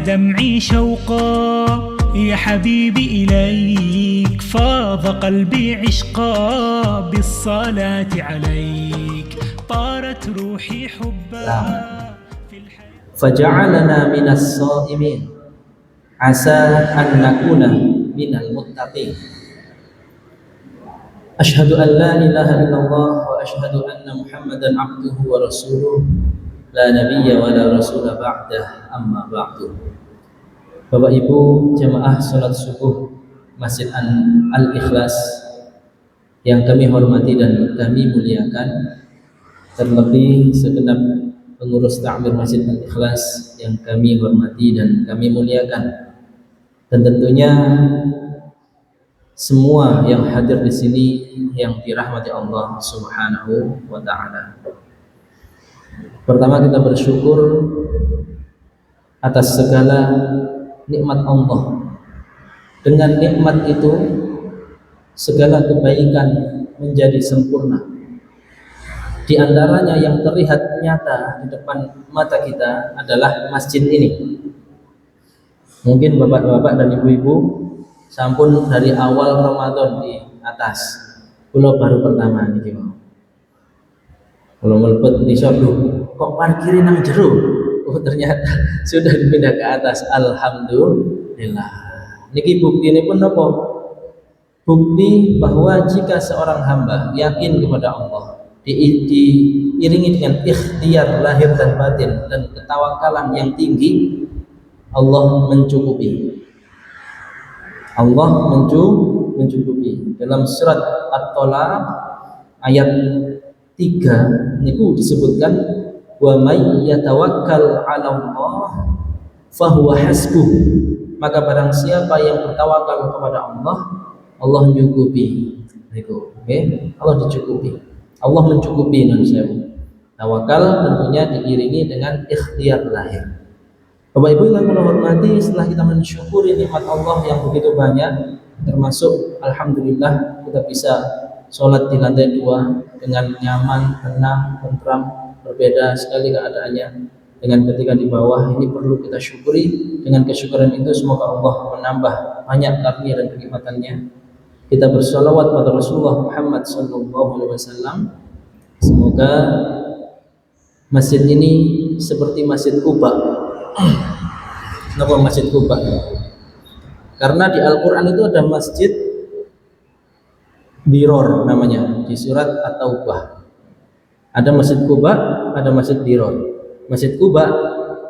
دمعي شوقا يا حبيبي إليك، فاض قلبي عشقا بالصلاة عليك، طارت روحي حبا في الحياة. فجعلنا من الصائمين عسى أن نكون من المتقين. أشهد أن لا إله إلا الله وأشهد أن محمدا عبده ورسوله لا نبي ولا رسول بعده أما بعد. Bapak Ibu jamaah salat subuh Masjid Al-Ikhlas yang kami hormati dan kami muliakan, terlebih segenap pengurus takmir Masjid Al-Ikhlas yang kami hormati dan kami muliakan, dan tentunya semua yang hadir di sini yang dirahmati Allah Subhanahu wa taala. Pertama, kita bersyukur atas segala nikmat Allah. Dengan nikmat itu segala kebaikan menjadi sempurna. Di antaranya yang terlihat nyata di depan mata kita adalah masjid ini. Mungkin bapak-bapak dan ibu-ibu sampun dari awal Ramadan di atas. Pulau baru pertama niki mau. Kalau melebet di sodu, kok parkirin nang jero? Oh, ternyata sudah dipindah ke atas. Alhamdulillah. Niki bukti ini pun apa? Bukti bahwa jika seorang hamba yakin kepada Allah, diiringi dengan ikhtiar lahir dan batin dan ketawakalan yang tinggi, Allah mencukupi. Allah mencukupi. Dalam surat At-Tolaq ayat 3 niku disebutkan, wa may yatawakkal 'ala Allah fahuwa hasbuh. Maka barang siapa yang bertawakal kepada Allah, Allah mencukupi. Niku, okay? Allah dicukupi. Allah mencukupi manusia. Tawakal tentunya diiringi dengan ikhtiar lahir. Bapak Ibu yang kami hormati, setelah kita mensyukuri nikmat Allah yang begitu banyak, termasuk alhamdulillah kita bisa sholat di lantai 2 dengan nyaman, tenang, tentram, berbeda sekali keadaannya dengan ketika di bawah. Ini perlu kita syukuri. Dengan kesyukuran itu semoga Allah menambah banyak karunia dan kenikmatannya. Kita bersalawat pada Rasulullah Muhammad SAW. Semoga masjid ini seperti Masjid Quba. Kenapa Masjid Quba? Karena di Al-Quran itu ada masjid Diror namanya, di surat At-Taubah. Ada Masjid Quba, ada Masjid Diror. Masjid Quba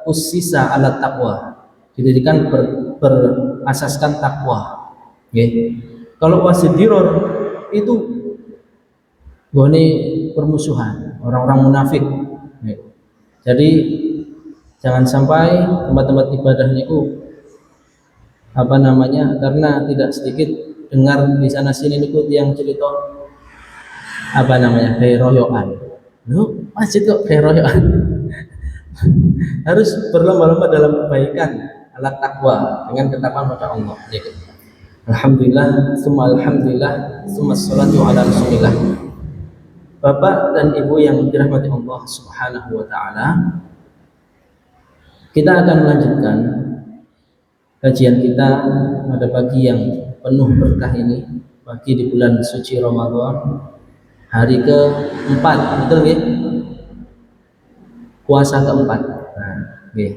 ussisa ala taqwa, didirikan berasaskan takwa. Okay. Kalau Masjid Diror itu gone permusuhan, orang-orang munafik. Okay. Jadi jangan sampai tempat-tempat ibadahnya itu karena tidak sedikit dengar di sana sini niku yang cerita kayak royokan. Loh, masjid kok kayak royokan? Harus berlomba-lomba dalam kebaikan, alat takwa dengan ketakwaan pada Allah. Alhamdulillah, summa salatu ala Rasulillah. Bapak dan Ibu yang dirahmati Allah Subhanahu wa taala, kita akan melanjutkan kajian kita pada pagi yang penuh berkah ini, pagi di bulan suci Ramadan, hari ke-4, betul nggih? Puasa ke-4. Nah, nggih.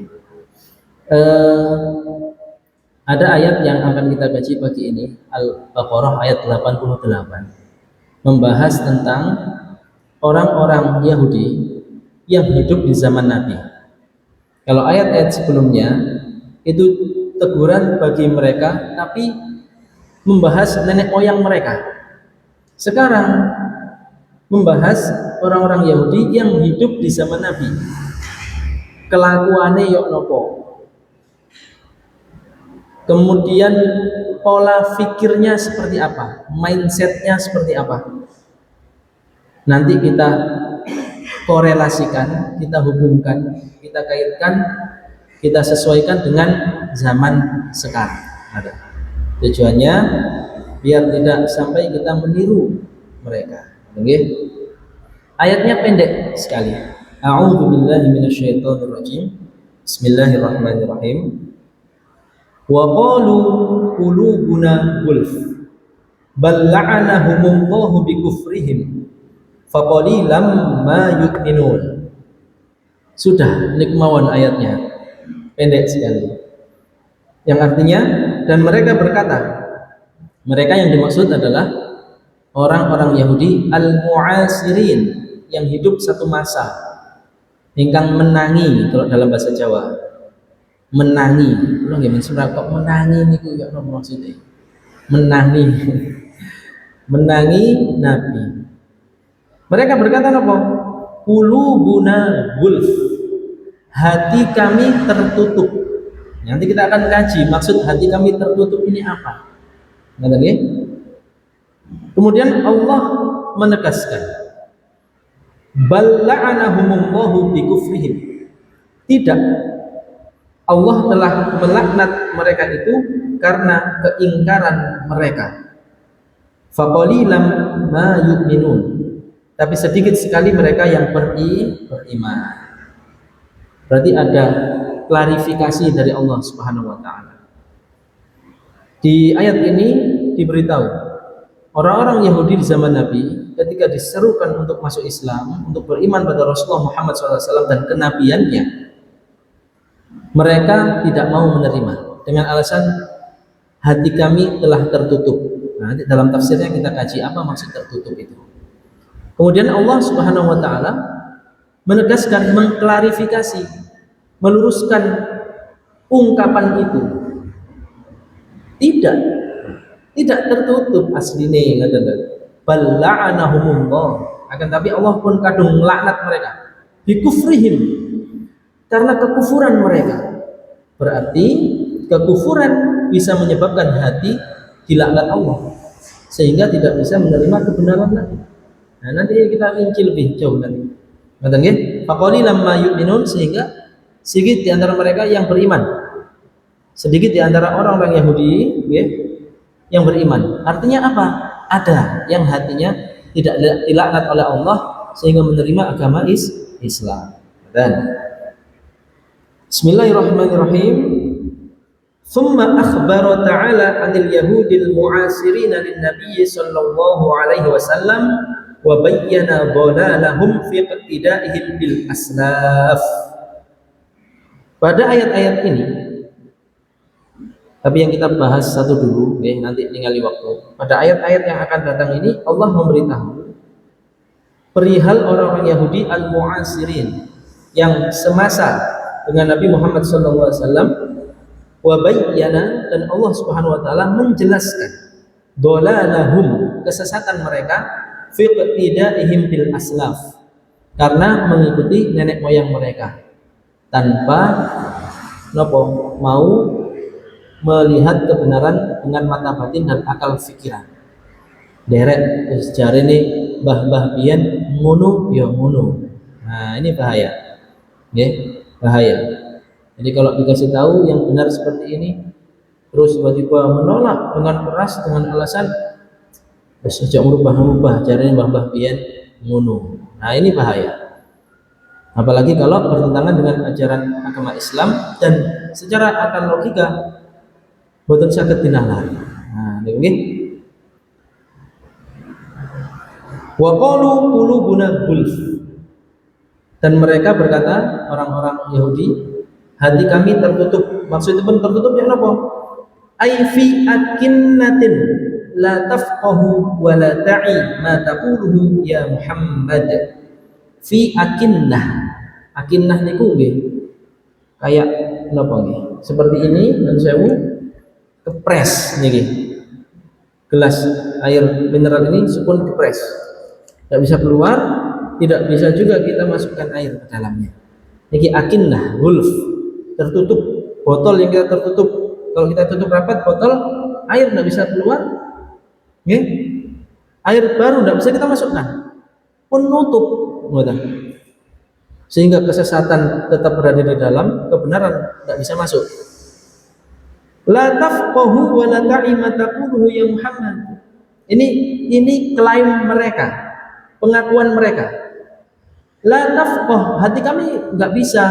Ada ayat yang akan kita kaji pagi ini, Al-Baqarah ayat 88, membahas tentang orang-orang Yahudi yang hidup di zaman Nabi. Kalau ayat-ayat sebelumnya itu teguran bagi mereka, tapi membahas nenek moyang mereka. Sekarang membahas orang-orang Yahudi yang hidup di zaman Nabi. Kelakuannya yok nopo. Kemudian pola fikirnya seperti apa, mindsetnya seperti apa. Nanti kita korelasikan, kita hubungkan, kita kaitkan, kita sesuaikan dengan zaman sekarang. Tujuannya biar tidak sampai kita meniru mereka. Okay? Ayatnya pendek sekali. A'udzu billahi minasyaitonir rajim. Bismillahirrahmanirrahim. Wa qalu qulubuna gulf bal la'anahumullahu bikufrihim faqalilam ma yu'minun. Sudah, nikmawan ayatnya, pendek sekali, yang artinya, dan mereka berkata, mereka yang dimaksud adalah orang-orang Yahudi al-mu'asirin, yang hidup satu masa, ingkang menangi, kalau dalam bahasa Jawa menangi, ulang ya mensurah kok menangi niku ya apa maksudnya? Menangi menangi Nabi. Mereka berkata apa? Qulubuna gulf, hati kami tertutup. Nanti kita akan kaji maksud hati kami tertutup ini apa. Ngerti ya? Kemudian Allah menegaskan, bal la'anahumullahu bikufrihim. Tidak, Allah telah melaknat mereka itu karena keingkaran mereka. Faqalilam ma yu'minun. Tapi sedikit sekali mereka yang beriman. Berarti ada klarifikasi dari Allah Subhanahu wa taala. Di ayat ini diberitahu orang-orang Yahudi di zaman Nabi ketika diserukan untuk masuk Islam, untuk beriman pada Rasulullah Muhammad SAW dan kenabiannya, mereka tidak mau menerima dengan alasan hati kami telah tertutup. Nah, dalam tafsirnya kita kaji apa maksud tertutup itu. Kemudian Allah Subhanahu wa taala menegaskan, mengklarifikasi, meluruskan ungkapan itu. Tidak tertutup asline ngaten. Bal la'anahumullah. Akan tapi Allah pun kadung melaknat mereka. Bikufrihim, karena kekufuran mereka. Berarti kekufuran bisa menyebabkan hati dilaknat Allah sehingga tidak bisa menerima kebenaran lagi. Nah, nanti kita rinci lebih jauh nanti. Ngaten nggih? Faqalilam ma yu'minun, sehingga sedikit di antara mereka yang beriman. Sedikit di antara orang-orang Yahudi nggih yang beriman. Artinya apa? Ada yang hatinya tidak dilaknat oleh Allah sehingga menerima agama Islam. Dan Bismillahirrahmanirrahim. Thumma akhbara ta'ala 'anil yahudil mu'asirin lin nabiy sallallahu alaihi wasallam wa bayyana dhalalahum fi iqtida'ihim bil aslaf. Pada ayat-ayat ini, tapi yang kita bahas satu dulu, nanti tinggali waktu. Pada ayat-ayat yang akan datang ini Allah memberitahu perihal orang-orang Yahudi al-mu'asirin yang semasa dengan Nabi Muhammad SAW, wa bayyana, dan Allah Subhanahu wa taala menjelaskan dhalalahum, kesesatan mereka, fi iqtida'ihim bil aslaf, karena mengikuti nenek moyang mereka tanpa mau melihat kebenaran dengan mata batin dan akal pikiran. Derek wis jarene mbah-mbah biyen ngono ya ngono. Nah, ini bahaya. Nggih, bahaya. Jadi kalau dikasih tahu yang benar seperti ini, terus tiba-tiba menolak dengan keras dengan alasan sejak merubah caranya mbah-mbah biyen ngono. Nah, ini bahaya. Apalagi kalau bertentangan dengan ajaran agama Islam dan secara akal logika boten saged dinalar. Nah, nggih. Wa qalu qulubuna gulf. Dan mereka berkata, orang-orang Yahudi, hati kami tertutup. Maksudnya pun tertutup ya apa? Ai fi akinnatin la tafqahu wa la ta'i ma taquluhu ya Muhammad. Fi akinnah. Akinnah niku nggih kayak napa nggih? Seperti ini, dan sewu kepres niki. Gelas air mineral ini supun kepres. Tidak bisa keluar, tidak bisa juga kita masukkan air ke dalamnya. Niki akinnah, gulf, tertutup. Botol yang kita tertutup, kalau kita tutup rapat botol, air tidak bisa keluar. Nggih. Air baru tidak bisa kita masukkan. Penutup, sehingga kesesatan tetap berada di dalam, kebenaran tidak bisa masuk. La tafqahu wa la ta'ima taquluhu ya Muhammad. Ini klaim mereka, pengakuan mereka. La tafqah, hati kami nggak bisa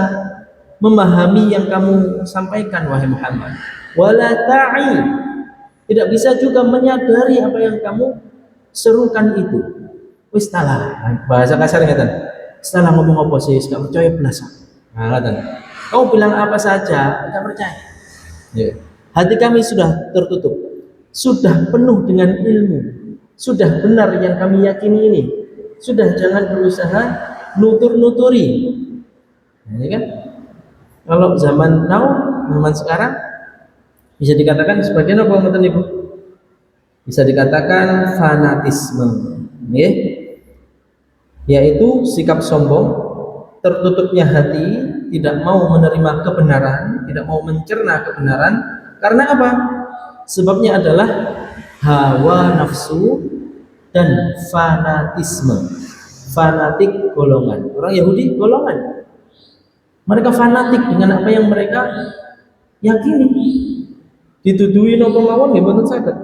memahami yang kamu sampaikan wahai Muhammad. wala ta'i, tidak bisa juga menyadari apa yang kamu serukan itu. Wis talah, bahasa kasar ngeten. Setelah ngomong apa sih, gak percaya belas. Nah, ngeten. Kamu bilang apa saja, gak percaya. Ya. Hati kami sudah tertutup, sudah penuh dengan ilmu, sudah benar yang kami yakini ini. Sudah, jangan berusaha nutur-nuturi. Nah, ini kan kalau zaman now, zaman sekarang bisa dikatakan sebagian apa ngoten Ibu? Bisa dikatakan fanatisme, ya. Yaitu sikap sombong, tertutupnya hati, tidak mau menerima kebenaran, tidak mau mencerna kebenaran. Karena apa? Sebabnya adalah hawa nafsu dan fanatisme. Fanatik golongan. Orang Yahudi golongan. Mereka fanatik dengan apa yang mereka yakini. Dituduhi napa mawon nggih mboten saged.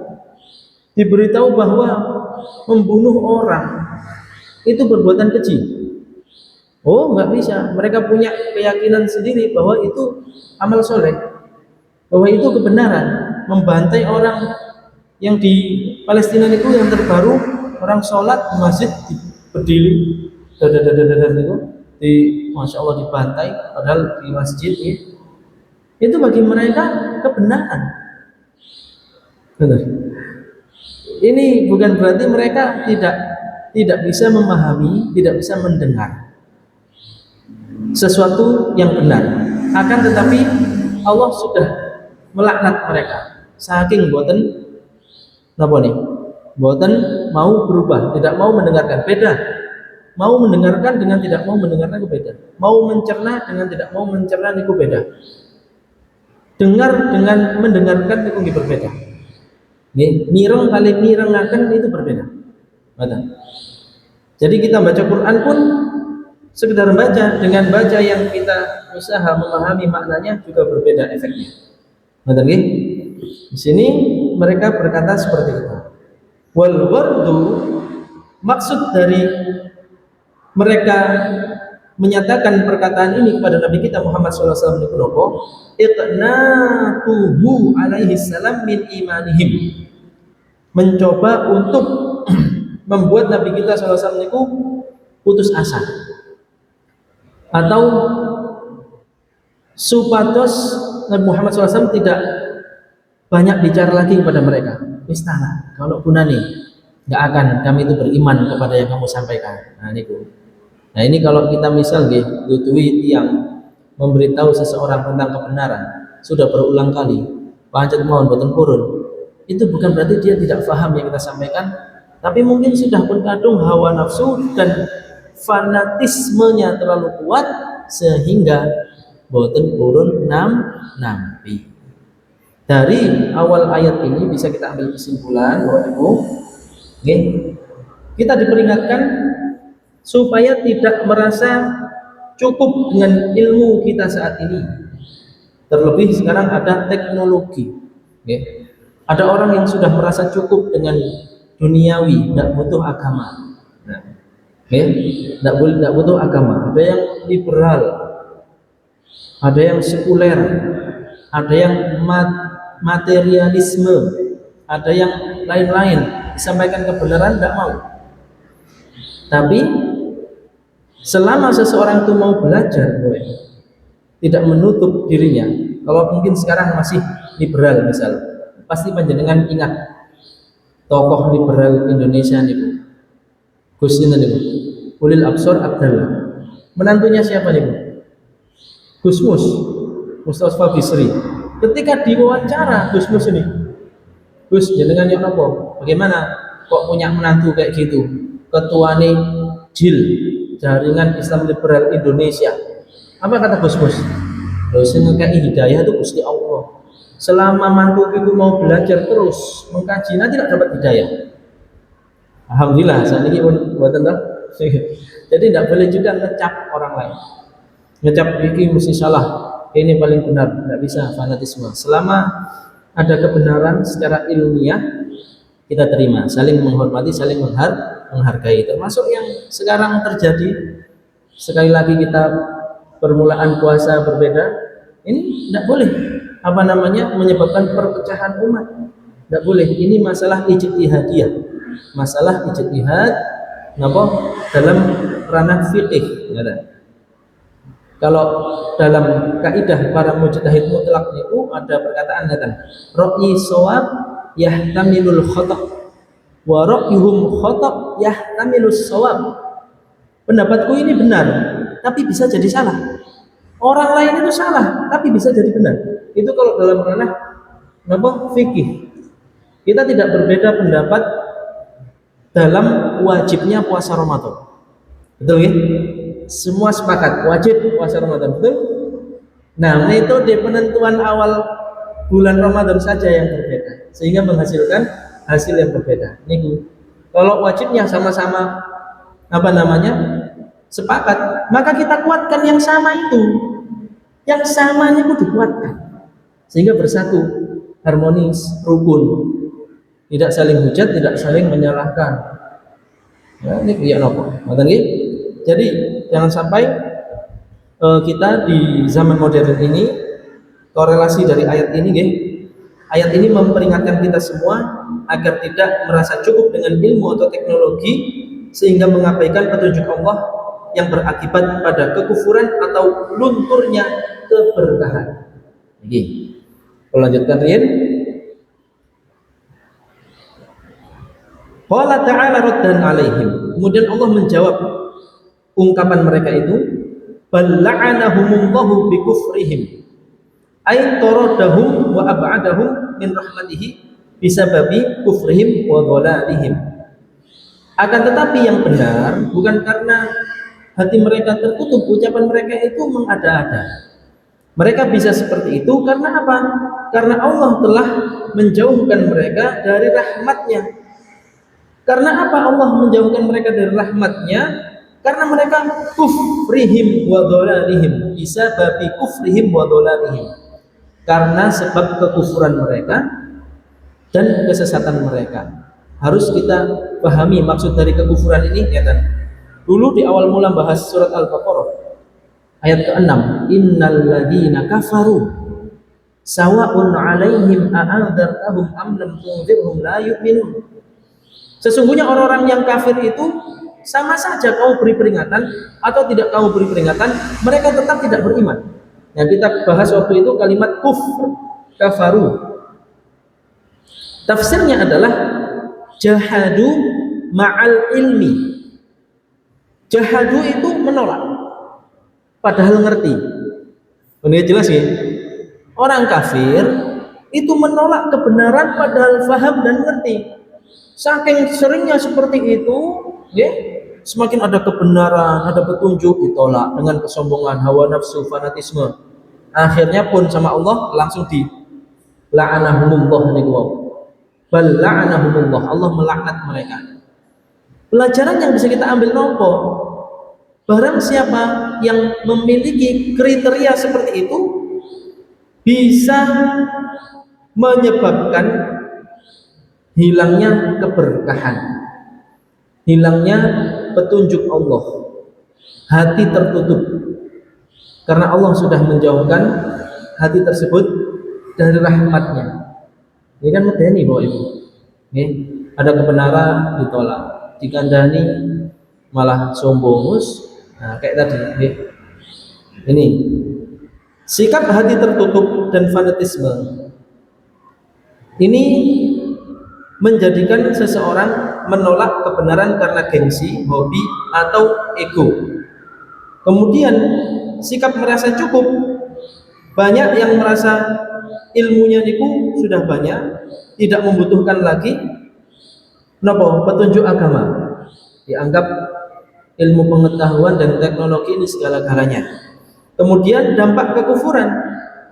Diberitahu bahwa membunuh orang itu perbuatan keji. Oh, nggak bisa. Mereka punya keyakinan sendiri bahwa itu amal soleh, bahwa itu kebenaran. Membantai orang yang di Palestina itu yang terbaru, orang sholat di masjid berdiri, itu di Masya Allah dibantai, padahal di masjid ya. Itu bagi mereka kebenaran. Benar. Ini bukan berarti mereka tidak bisa memahami, tidak bisa mendengar sesuatu yang benar. Akan tetapi Allah sudah melaknat mereka. Saking boten napa nih? Boten mau berubah, tidak mau mendengarkan. Beda. Mau mendengarkan dengan tidak mau mendengarkan itu beda. Mau mencerna dengan tidak mau mencerna itu beda. Dengar dengan mendengarkan itu berbeda. Mireng kali mirengaken itu berbeda. Betul. Jadi kita baca Quran pun sekedar baca, dengan baca yang kita usaha memahami maknanya juga berbeda efeknya. Betul nggih? Di sini mereka berkata seperti itu. Wal wardu, maksud dari mereka menyatakan perkataan ini kepada Nabi kita Muhammad SAW itu apa? Iqnatuhu alaihi salam min imanihim. Mencoba untuk membuat Nabi kita SAW itu putus asa, atau supados Nabi Muhammad SAW tidak banyak bicara lagi kepada mereka. Istana, kalau gunane nggak akan kami itu beriman kepada yang kamu sampaikan. Nah ini kalau kita misal tweet yang memberitahu seseorang tentang kebenaran sudah berulang kali, pancet mohon boten purun, itu bukan berarti dia tidak paham yang kita sampaikan, tapi mungkin sudah berkadung hawa nafsu dan fanatismenya terlalu kuat sehingga boten purun nampi. Dari awal ayat ini bisa kita ambil kesimpulan bahwa Ibu, kita diperingatkan supaya tidak merasa cukup dengan ilmu kita saat ini. Terlebih sekarang ada teknologi. Ada orang yang sudah merasa cukup dengan duniawi, tidak butuh agama. Tidak butuh agama. Ada yang liberal, ada yang sekuler, ada yang materialisme, ada yang lain-lain. Disampaikan kebenaran tidak mau. Tapi selama seseorang itu mau belajar, tidak menutup dirinya. Kalau mungkin sekarang masih liberal misal, pasti panjenengan ingat tokoh liberal Indonesia nih, Gus Ulil Absor Abdallah. Menantunya siapa nih, Gus Mustafa Bisri. Ketika diwawancara Gus ini, Gus jenengan yang apa? Bagaimana kok punya menantu kayak gitu? Ketua nih JIL, Jaringan Islam Liberal Indonesia. Apa kata Gus? Loh, sing ngekei hidayah itu Gusti Allah. Selama mantu itu mau belajar terus mengkaji, nanti tidak dapat hidayah. Alhamdulillah, saat ini pun buatan dah. Jadi tidak boleh juga ngecap orang lain. Ngecap ini mesti salah, ini paling benar, tidak bisa fanatisme. Selama ada kebenaran secara ilmiah, kita terima, saling menghormati, saling menghargai. Termasuk yang sekarang terjadi. Sekali lagi kita permulaan puasa berbeda, ini tidak boleh. menyebabkan perpecahan umat. Tidak boleh. Ini masalah ijtihadiyah, masalah ijtihad dalam ranah fikih. Kalau dalam kaidah para mujtahid mutlak itu ada perkataan ra'yi shawab yahtamilul khata' wa ra'yuhum khata' yahtamilus shawab. Pendapatku ini benar, tapi bisa jadi salah. Orang lain itu salah, tapi bisa jadi benar. Itu kalau dalam ranah fikih. Kita tidak berbeda pendapat dalam wajibnya puasa Ramadan. Betul ya? Semua sepakat wajib puasa Ramadan, betul? Nah, metode penentuan awal bulan Ramadan saja yang berbeda, sehingga menghasilkan hasil yang berbeda. Ini kalau wajibnya sama-sama sepakat, maka kita kuatkan yang sama itu, yang samanya itu dikuatkan, sehingga bersatu, harmonis, rukun, tidak saling hujat, tidak saling menyalahkan. Ya, ini kayak nopo, jadi jangan sampai kita di zaman modern ini, korelasi dari ayat ini, ayat ini memperingatkan kita semua agar tidak merasa cukup dengan ilmu atau teknologi sehingga mengabaikan petunjuk Allah yang berakibat pada kekufuran atau lunturnya keberkahan. Ini, lanjutkan Rian. Qala ta'ala raddan alaihim. Kemudian Allah menjawab ungkapan mereka itu, balla'anahumullahu bikufrihim ay taradahum wa ab'adahum min rahmatihi bisababi kufrihim wa dhalalihim. Akan tetapi yang benar bukan karena hati mereka tertutup, ucapan mereka itu mengada-ada. Mereka bisa seperti itu karena apa? Karena Allah telah menjauhkan mereka dari rahmatnya. Karena apa Allah menjauhkan mereka dari rahmatnya? Karena mereka kufrihim wa dhalalihim, bisa babi kufrihim wa dhalalihim. Karena sebab kekufuran mereka dan kesesatan mereka. Harus kita pahami maksud dari kekufuran ini, ya kan? Dulu di awal mula bahas surat Al-Baqarah ayat ke-6, innal ladzina kafaru sawa'un 'alaihim a'andzartahum am lam tunzirhum la yu'minun. Sesungguhnya orang-orang yang kafir itu sama saja kau beri peringatan atau tidak kau beri peringatan, mereka tetap tidak beriman. Yang kita bahas waktu itu kalimat kufr, kafaru. Tafsirnya adalah jahadu ma'al ilmi. Jahadu itu menolak, padahal ngerti. Ini jelas ya. Orang kafir itu menolak kebenaran padahal faham dan ngerti. Saking seringnya seperti itu, ya, semakin ada kebenaran, ada petunjuk ditolak dengan kesombongan, hawa nafsu, fanatisme. Akhirnya pun sama Allah langsung di la'anahumullah niku. Bal la'anahumullah, Allah melaknat mereka. Pelajaran yang bisa kita ambil nopo? Barang siapa yang memiliki kriteria seperti itu bisa menyebabkan hilangnya keberkahan, hilangnya petunjuk Allah, hati tertutup karena Allah sudah menjauhkan hati tersebut dari rahmatnya. Ini kan medeni Bapak Ibu. Ada kebenaran ditolak, dikandani malah sombongus. Nah, kayak tadi. Ini sikap hati tertutup dan fanatisme ini menjadikan seseorang menolak kebenaran karena gengsi, hobi, atau ego. Kemudian sikap merasa cukup. Banyak yang merasa ilmunya niku sudah banyak, tidak membutuhkan lagi petunjuk agama. Dianggap ilmu pengetahuan dan teknologi ini segala-galanya. Kemudian dampak kekufuran,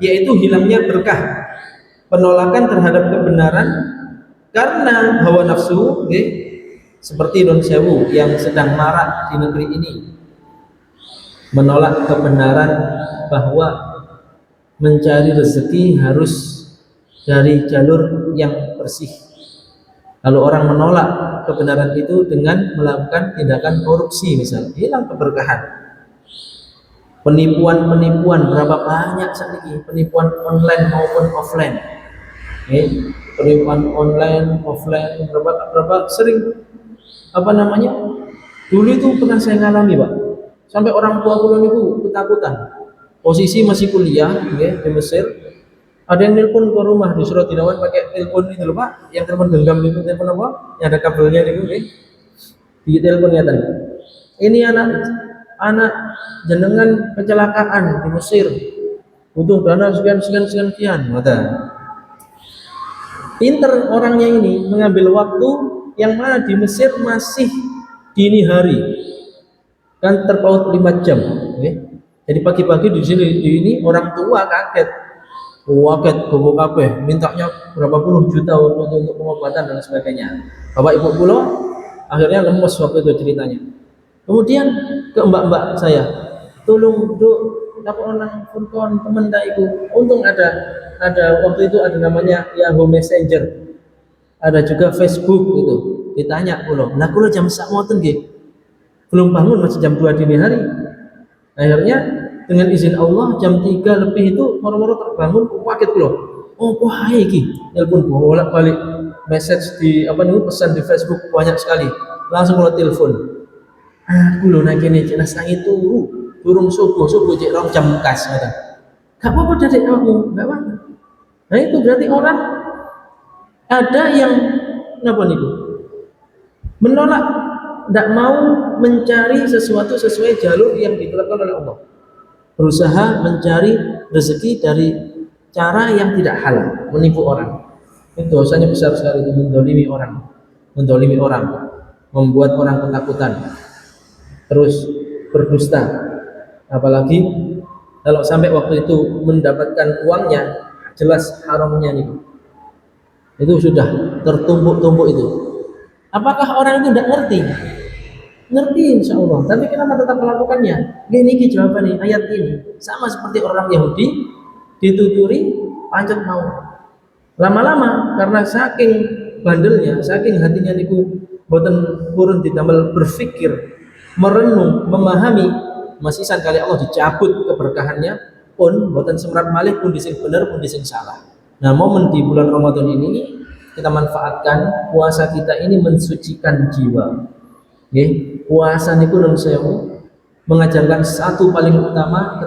yaitu hilangnya berkah, penolakan terhadap kebenaran karena hawa nafsu, seperti Don Sewu yang sedang marak di negeri ini, menolak kebenaran bahwa mencari rezeki harus dari jalur yang bersih. Lalu orang menolak kebenaran itu dengan melakukan tindakan korupsi, misalnya hilang keberkahan. Penipuan berapa banyak saat ini, penipuan online maupun offline. Penipuan online, offline berapa sering apa namanya? Dulu itu pernah saya ngalami, Pak. Sampai orang tua kula niku ketakutan. Posisi masih kuliah, di Mesir. Ada yang nelpon ke rumah, disuruh dilawan pakai telepon itu loh, Pak. Yang telepon genggam itu, telepon apa? Yang ada kabelnya niku, di telepon nyata. Ini anak jenengan kecelakaan di Mesir, butuh dana sekian, pinter orangnya ini mengambil waktu yang mana di Mesir masih dini hari, kan terpaut 5 jam, jadi pagi-pagi di ini orang tua kaget bobo kabeh, mintanya berapa puluh juta untuk pengobatan dan sebagainya. Bapak ibu pulau akhirnya lemes waktu itu ceritanya. Kemudian ke mbak-mbak saya, tolong duk dapat orang Furqan teman tak ibu. Untung ada waktu itu ada namanya Yahoo Messenger, ada juga Facebook itu. Ditanya pulau, nah kulo jam sak ngoten nggih, belum bangun masih jam 2 dini hari. Akhirnya dengan izin Allah jam 3 lebih itu moro-moro terbangun kaget kulo. Oh wah iki telepon bolak-balik message di pesan di Facebook banyak sekali. Langsung kulo telepon. Aku lho nek kene cek nasangi turung subuh cek 2 jam kas kata. Gak apa-apa Dedek aku, gak apa-apa. Nah itu berarti orang ada yang napa niku? Menolak, tidak mau mencari sesuatu sesuai jalur yang ditetapkan oleh Allah. Berusaha mencari rezeki dari cara yang tidak halal, menipu orang. Itu dosanya besar sekali, itu mendolimi orang, membuat orang ketakutan. Terus berdusta, apalagi kalau sampai waktu itu mendapatkan uangnya, jelas haramnya nih. Itu sudah tertumpuk-tumpuk itu. Apakah orang itu tidak ngerti? Ngerti insya Allah, tapi kenapa tetap melakukannya? Ini jawabannya ayat ini sama seperti orang Yahudi dituturi pancet mau. Lama-lama karena saking bandelnya, saking hatinya niku boten purun ditambal berpikir, merenung, memahami, masisan kali Allah dicabut keberkahannya pun boten semrat malih pun dising bener pun dising salah. Nah, momen di bulan Ramadan ini kita manfaatkan puasa kita ini mensucikan jiwa. Puasa niku nun sewu mengajarkan satu paling utama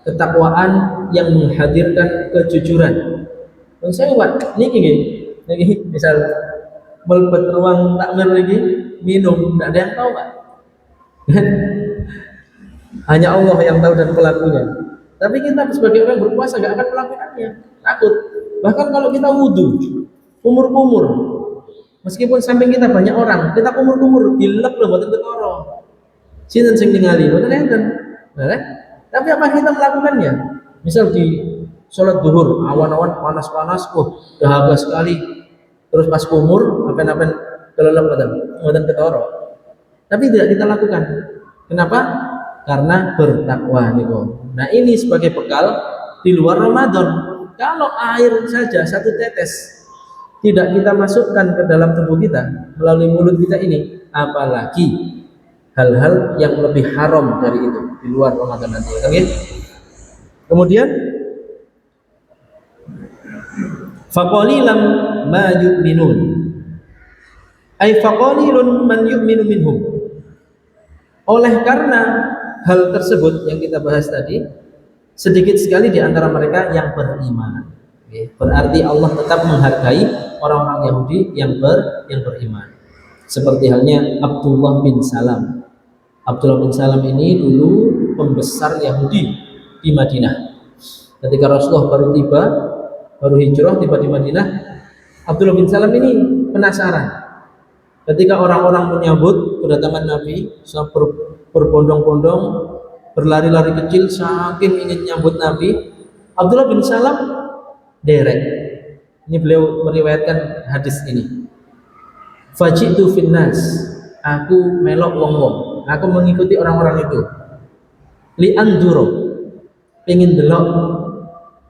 ketakwaan yang menghadirkan kejujuran. Nun sewu Pak, niki misal melebet ruang takmir lagi minum, tidak ada yang tahu Pak. Hanya Allah yang tahu dan pelakunya. Tapi kita sebagai orang berpuasa gak akan melakukannya, takut. Bahkan kalau kita wudhu, kumur-kumur, meskipun samping kita banyak orang, kita kumur-kumur, dilek loh buatan ketoro. Sinten sing ningali, boten enten. Nah, tapi apa kita melakukannya? Misal di sholat duhur, awan-awan panas-panas, dahaga sekali. Terus pas kumur, apa-apa kelelep boten ketoro. Tapi tidak kita lakukan. Kenapa? Karena bertakwa niku. Nah, ini sebagai bekal di luar Ramadan. Kalau air saja satu tetes tidak kita masukkan ke dalam tubuh kita melalui mulut kita ini, apalagi hal-hal yang lebih haram dari itu di luar Ramadan nanti. Okay? Kemudian faqalilam ma yu'minun, ay faqalilun man yu'minu minhum. Oleh karena hal tersebut yang kita bahas tadi, sedikit sekali di antara mereka yang beriman. Berarti Allah tetap menghargai orang-orang Yahudi yang beriman. Seperti halnya Abdullah bin Salam. Abdullah bin Salam ini dulu pembesar Yahudi di Madinah. Ketika Rasulullah baru hijrah tiba di Madinah, Abdullah bin Salam ini penasaran. Ketika orang-orang menyambut kedatangan Nabi, berbondong-bondong, berlari-lari kecil, saking ingin nyambut Nabi, Abdullah bin Salam derek. Ini beliau meriwayatkan hadis ini. Fajitu finnas, aku melok wong-wong, aku mengikuti orang-orang itu. Li anduro, pengen delok,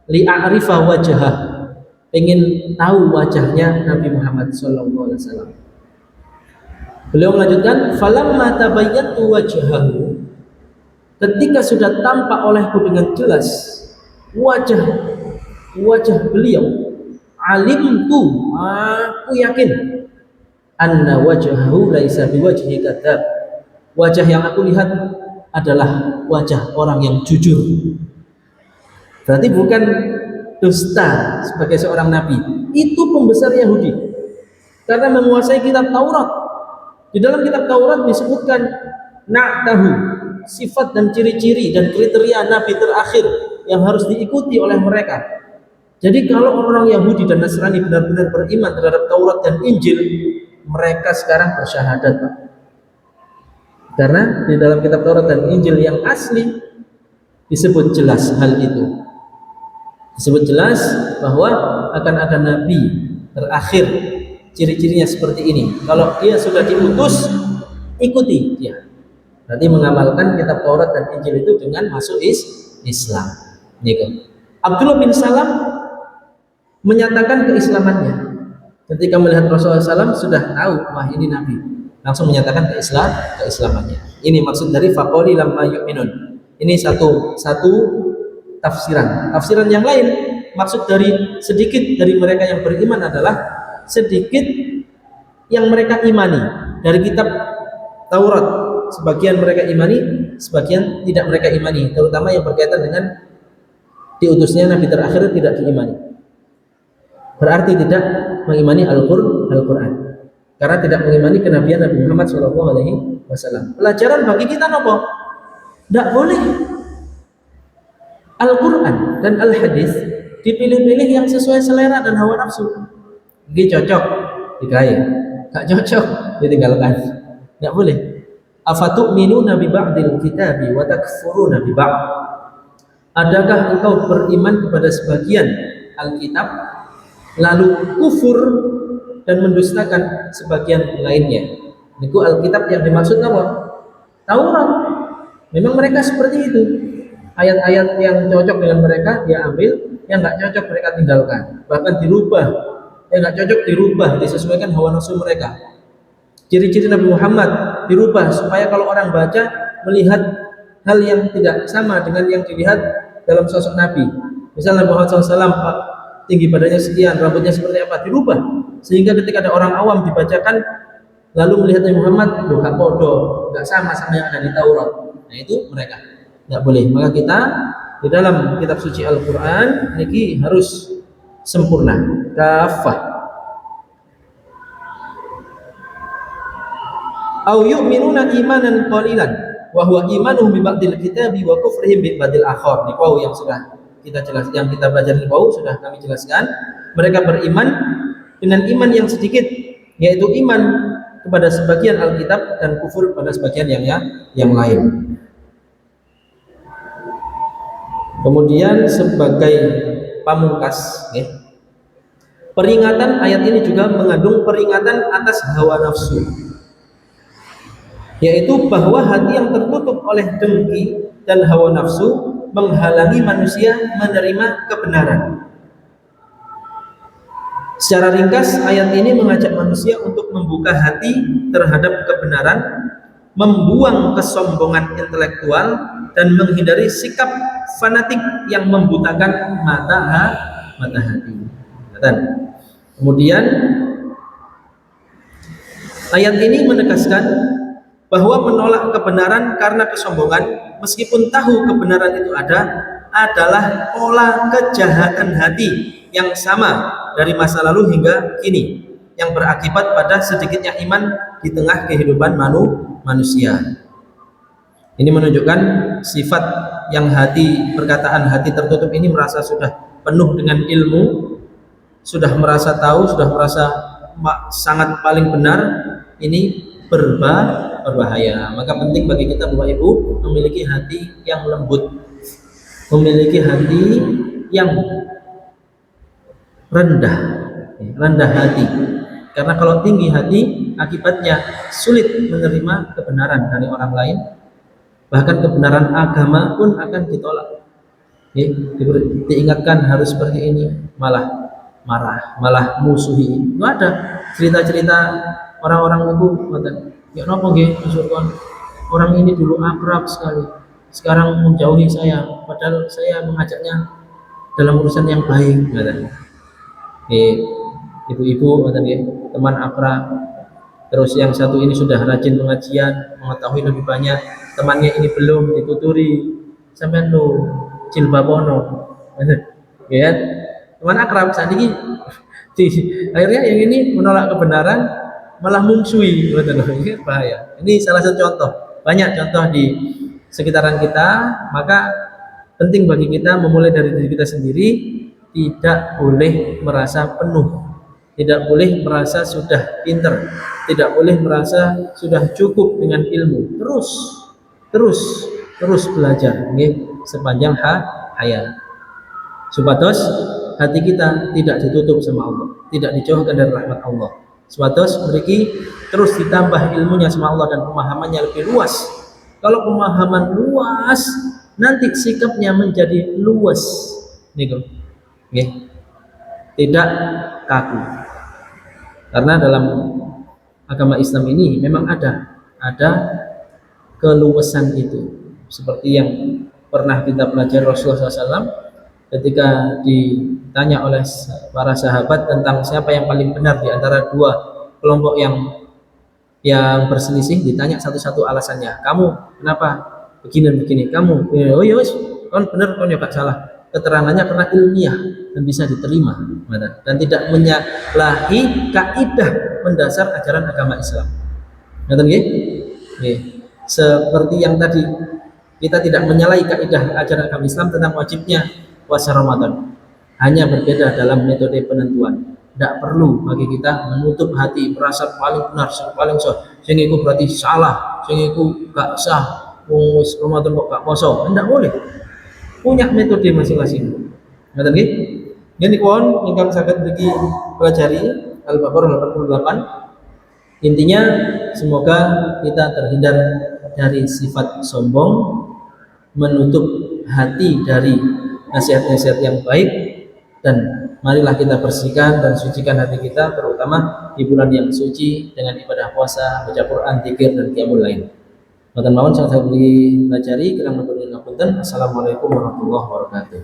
li a'rifa wajhah, pengen tahu wajahnya Nabi Muhammad SAW. Beliau melanjutkan, falamma tabayyantu wajhahu, ketika sudah tampak olehku dengan jelas wajah beliau, alimtu, aku yakin, anna wajhahu laisa biwajhi kadzab, wajah yang aku lihat adalah wajah orang yang jujur. Berarti bukan dusta sebagai seorang nabi, itu pembesar Yahudi karena menguasai kitab Taurat. Di dalam kitab Taurat disebutkan na'tahu, sifat dan ciri-ciri dan kriteria nabi terakhir yang harus diikuti oleh mereka. Jadi kalau orang Yahudi dan Nasrani benar-benar beriman terhadap Taurat dan Injil, mereka sekarang bersyahadat, Pak. Karena di dalam kitab Taurat dan Injil yang asli disebut jelas hal itu. Disebut jelas bahwa akan ada nabi terakhir, ciri-cirinya seperti ini. Kalau dia sudah diutus, ikuti dia. Berarti mengamalkan kitab Taurat dan Injil itu dengan masuk Islam. Abdullah bin Salam menyatakan keislamannya. Ketika melihat Rasulullah SAW sudah tahu, wah ini nabi, langsung menyatakan keislamannya. Ini maksud dari faqali lamma yu'minun. Ini satu tafsiran. Tafsiran yang lain, maksud dari sedikit dari mereka yang beriman adalah sedikit yang mereka imani dari kitab Taurat. Sebagian mereka imani, sebagian tidak mereka imani, terutama yang berkaitan dengan diutusnya nabi terakhir tidak diimani. Berarti tidak mengimani Al-Quran, karena tidak mengimani kenabian Nabi Muhammad SAW. Pelajaran bagi kita nopo? Tidak boleh Al-Quran dan Al-Hadis dipilih-pilih yang sesuai selera dan hawa nafsu. Ini cocok dikaya, gak cocok ditinggalkan. Tidak boleh. Afatu'minuna bi ba'dil kitabi wa takfuruna bi ba'd. Adakah engkau beriman kepada sebagian Alkitab lalu kufur dan mendustakan sebagian lainnya? Itu Alkitab yang dimaksud apa? Taurat. Memang mereka seperti itu. Ayat-ayat yang cocok dengan mereka dia ambil, yang nggak cocok mereka tinggalkan, bahkan dirubah. Yang nggak cocok dirubah, disesuaikan hawa nafsu mereka. Ciri-ciri Nabi Muhammad dirubah supaya kalau orang baca melihat hal yang tidak sama dengan yang dilihat dalam sosok Nabi. Misalnya Nabi Muhammad SAW tinggi badannya sekian, rambutnya seperti apa, dirubah sehingga ketika ada orang awam dibacakan lalu melihat Nabi Muhammad, loh gak bodoh, gak sama yang ada di Taurat. Nah itu mereka tidak boleh. Maka kita di dalam kitab suci Al-Quran ini harus sempurna, kafah. Au yu'minuna imanan qalilan wa huwa imanuhum bi ba'dil kitabi wa kufrihim bi ba'dil akhar. Ini yang sudah kita jelas, yang kita belajar di bawah sudah kami jelaskan. Mereka beriman dengan iman yang sedikit, yaitu iman kepada sebagian Alkitab dan kufur pada sebagian yang lain. Kemudian sebagai pamungkas, peringatan ayat ini juga mengandung peringatan atas hawa nafsu, yaitu bahwa hati yang tertutup oleh dengki dan hawa nafsu menghalangi manusia menerima kebenaran. Secara ringkas, ayat ini mengajak manusia untuk membuka hati terhadap kebenaran, membuang kesombongan intelektual, dan menghindari sikap fanatik yang membutakan mata hati. Kemudian ayat ini menegaskan bahwa menolak kebenaran karena kesombongan, meskipun tahu kebenaran itu ada, adalah pola kejahatan hati yang sama dari masa lalu hingga kini, yang berakibat pada sedikitnya iman di tengah kehidupan manusia. Ini menunjukkan sifat yang perkataan hati tertutup ini merasa sudah penuh dengan ilmu, sudah merasa tahu, sudah merasa sangat paling benar. Ini berbahaya. Maka penting bagi kita Bapak Ibu memiliki hati yang lembut, memiliki hati yang rendah hati. Karena kalau tinggi hati, akibatnya sulit menerima kebenaran dari orang lain, bahkan kebenaran agama pun akan ditolak. Diingatkan harus seperti ini, malah marah, malah musuhi. Itu ada cerita-cerita orang-orang itu, ya napa nggih, orang ini dulu akrab sekali, sekarang menjauhi saya, padahal saya mengajaknya dalam urusan yang baik. Ibu-ibu, teman akrab. Terus yang satu ini sudah rajin pengajian, mengetahui lebih banyak, temannya ini belum dituturi, sampai lu jilbabono, ya, teman akrab saat ini. Akhirnya yang ini menolak kebenaran, malah mungsuhi, bahaya. Ini salah satu contoh, banyak contoh di sekitaran kita. Maka penting bagi kita memulai dari diri kita sendiri, tidak boleh merasa penuh, tidak boleh merasa sudah pinter, tidak boleh merasa sudah cukup dengan ilmu. Terus belajar, sepanjang hayat. Supados hati kita tidak ditutup sama Allah, tidak dijauhkan dari rahmat Allah. Supados mriki terus ditambah ilmunya sama Allah dan pemahamannya lebih luas. Kalau pemahaman luas, nanti sikapnya menjadi luas, tidak kaku. Karena dalam agama Islam ini memang ada keluasan itu, seperti yang pernah kita pelajari Rasulullah SAW ketika ditanya oleh para sahabat tentang siapa yang paling benar di antara dua kelompok yang berselisih. Ditanya satu-satu alasannya, kamu kenapa begini, kamu oh ya wis, kon bener, kon ya gak salah. Keterangannya karena ilmiah dan bisa diterima dan tidak menyalahi kaidah mendasar ajaran agama Islam. Seperti yang tadi, kita tidak menyalahi kaidah ajaran agama Islam tentang wajibnya puasa Ramadan, hanya berbeda dalam metode penentuan. Tidak perlu bagi kita menutup hati, merasa paling benar, paling sah, sing iku berarti salah, sing iku gak sah, wis Ramadan kok gak poso. Tidak boleh. Punya metode masing-masing. Ngoten nggih? Nggih pun ingkang saged mriki pelajari Al-Baqarah 88. Intinya semoga kita terhindar dari sifat sombong, menutup hati dari nasihat-nasihat yang baik, dan marilah kita bersihkan dan sucikan hati kita, terutama di bulan yang suci dengan ibadah puasa, baca Quran, zikir dan qiyamul lail. Mboten mawon saged dipelajari, kirang nuwun ngapunten. Assalamualaikum warahmatullahi wabarakatuh.